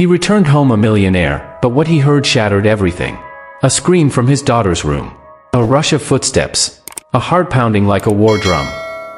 He returned home a millionaire, but what he heard shattered everything. A scream from his daughter's room. A rush of footsteps. A heart pounding like a war drum.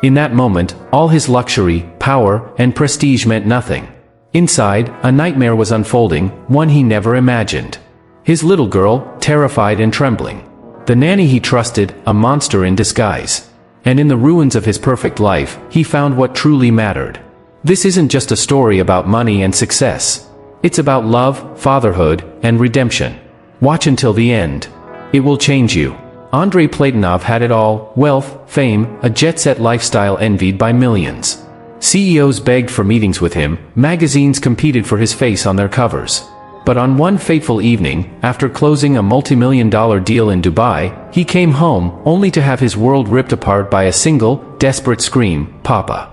In that moment, all his luxury, power, and prestige meant nothing. Inside, a nightmare was unfolding, one he never imagined. His little girl, terrified and trembling. The nanny he trusted, a monster in disguise. And in the ruins of his perfect life, he found what truly mattered. This isn't just a story about money and success. It's about love, fatherhood, and redemption. Watch until the end. It will change you. Andrey Platonov had it all: wealth, fame, a jet-set lifestyle envied by millions. CEOs begged for meetings with him, magazines competed for his face on their covers. But on one fateful evening, after closing a multi-million-dollar deal in Dubai, he came home, only to have his world ripped apart by a single, desperate scream, "Papa."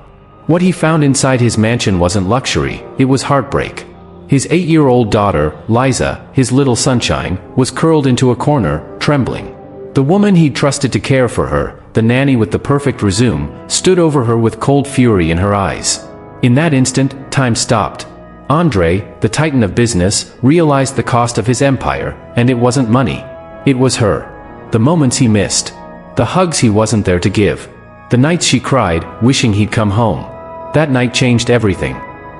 What he found inside his mansion wasn't luxury, it was heartbreak. His 8-year-old daughter, Liza, his little sunshine, was curled into a corner, trembling. The woman he'd trusted to care for her, the nanny with the perfect resume, stood over her with cold fury in her eyes. In that instant, time stopped. Andrey, the titan of business, realized the cost of his empire, and it wasn't money. It was her. The moments he missed. The hugs he wasn't there to give. The nights she cried, wishing he'd come home. That night changed everything.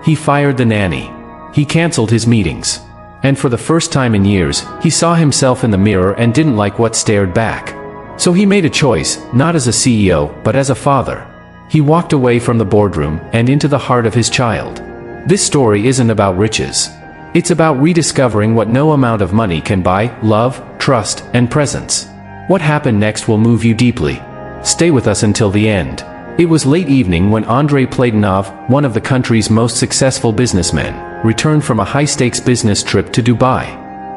He fired the nanny. He canceled his meetings. And for the first time in years, he saw himself in the mirror and didn't like what stared back. So he made a choice, not as a CEO, but as a father. He walked away from the boardroom and into the heart of his child. This story isn't about riches. It's about rediscovering what no amount of money can buy: love, trust, and presence. What happened next will move you deeply. Stay with us until the end. It was late evening when Andrey Platonov, one of the country's most successful businessmen, returned from a high-stakes business trip to Dubai.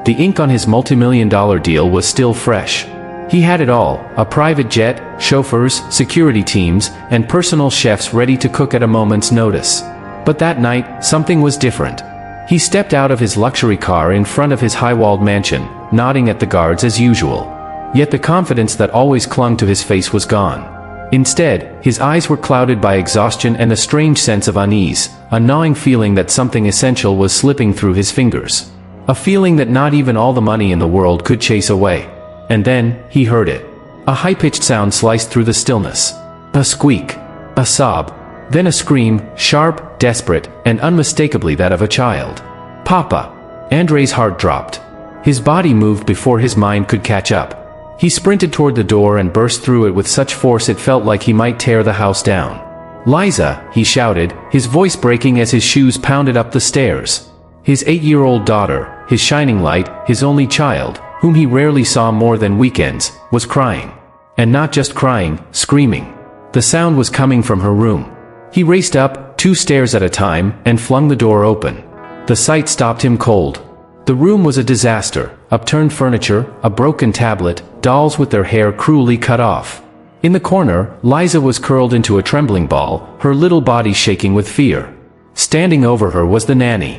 The ink on his multi-million-dollar deal was still fresh. He had it all: a private jet, chauffeurs, security teams, and personal chefs ready to cook at a moment's notice. But that night, something was different. He stepped out of his luxury car in front of his high-walled mansion, nodding at the guards as usual. Yet the confidence that always clung to his face was gone. Instead, his eyes were clouded by exhaustion and a strange sense of unease, a gnawing feeling that something essential was slipping through his fingers. A feeling that not even all the money in the world could chase away. And then, he heard it. A high-pitched sound sliced through the stillness. A squeak. A sob. Then a scream, sharp, desperate, and unmistakably that of a child. "Papa!" Andrey's heart dropped. His body moved before his mind could catch up. He sprinted toward the door and burst through it with such force it felt like he might tear the house down. "Liza!" he shouted, his voice breaking as his shoes pounded up the stairs. His 8-year-old daughter, his shining light, his only child, whom he rarely saw more than weekends, was crying. And not just crying, screaming. The sound was coming from her room. He raced up, 2 stairs at a time, and flung the door open. The sight stopped him cold. The room was a disaster: upturned furniture, a broken tablet, dolls with their hair cruelly cut off. In the corner, Liza was curled into a trembling ball, her little body shaking with fear. Standing over her was the nanny.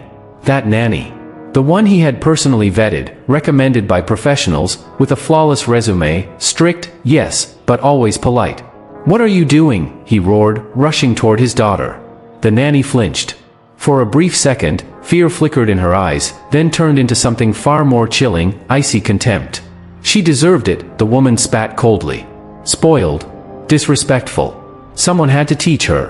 That nanny. The one he had personally vetted, recommended by professionals, with a flawless resume, strict, yes, but always polite. "What are you doing?" he roared, rushing toward his daughter. The nanny flinched. For a brief second, fear flickered in her eyes, then turned into something far more chilling: icy contempt. She deserved it, the woman spat coldly. Spoiled. Disrespectful. Someone had to teach her.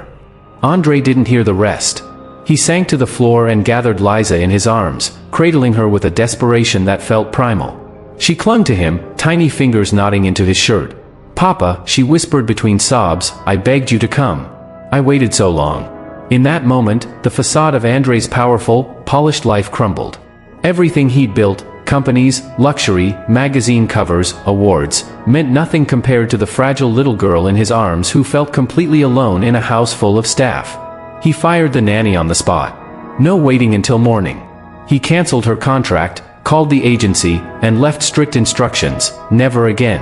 Andrey didn't hear the rest. He sank to the floor and gathered Liza in his arms, cradling her with a desperation that felt primal. She clung to him, tiny fingers knotting into his shirt. "Papa," she whispered between sobs, "I begged you to come. I waited so long." In that moment, the facade of Andrey's powerful, polished life crumbled. Everything he'd built, companies, luxury, magazine covers, awards, meant nothing compared to the fragile little girl in his arms who felt completely alone in a house full of staff. He fired the nanny on the spot. No waiting until morning. He canceled her contract, called the agency, and left strict instructions: never again.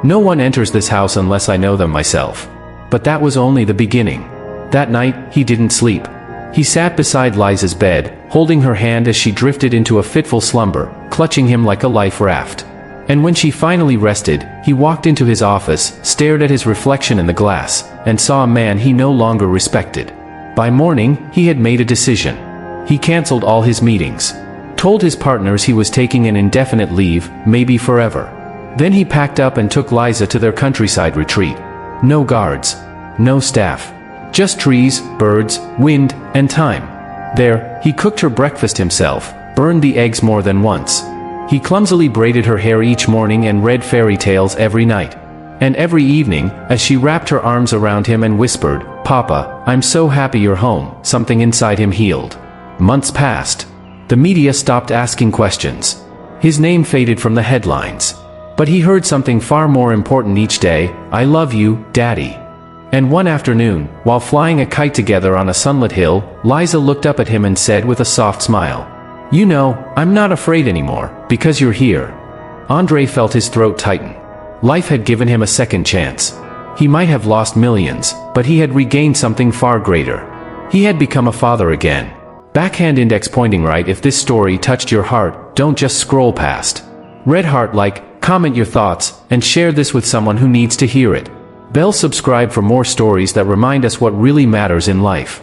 "No one enters this house unless I know them myself." But that was only the beginning. That night, he didn't sleep. He sat beside Liza's bed, holding her hand as she drifted into a fitful slumber, clutching him like a life raft. And when she finally rested, he walked into his office, stared at his reflection in the glass, and saw a man he no longer respected. By morning, he had made a decision. He canceled all his meetings. Told his partners he was taking an indefinite leave, maybe forever. Then he packed up and took Liza to their countryside retreat. No guards. No staff. Just trees, birds, wind, and time. There, he cooked her breakfast himself, burned the eggs more than once. He clumsily braided her hair each morning and read fairy tales every night. And every evening, as she wrapped her arms around him and whispered, "Papa, I'm so happy you're home," something inside him healed. Months passed. The media stopped asking questions. His name faded from the headlines. But he heard something far more important each day: "I love you, Daddy." And one afternoon, while flying a kite together on a sunlit hill, Liza looked up at him and said with a soft smile, "You know, I'm not afraid anymore, because you're here." Andrey felt his throat tighten. Life had given him a second chance. He might have lost millions, but he had regained something far greater. He had become a father again. Backhand index pointing right. If this story touched your heart, don't just scroll past. Red heart like, comment your thoughts, and share this with someone who needs to hear it. Bell subscribe for more stories that remind us what really matters in life.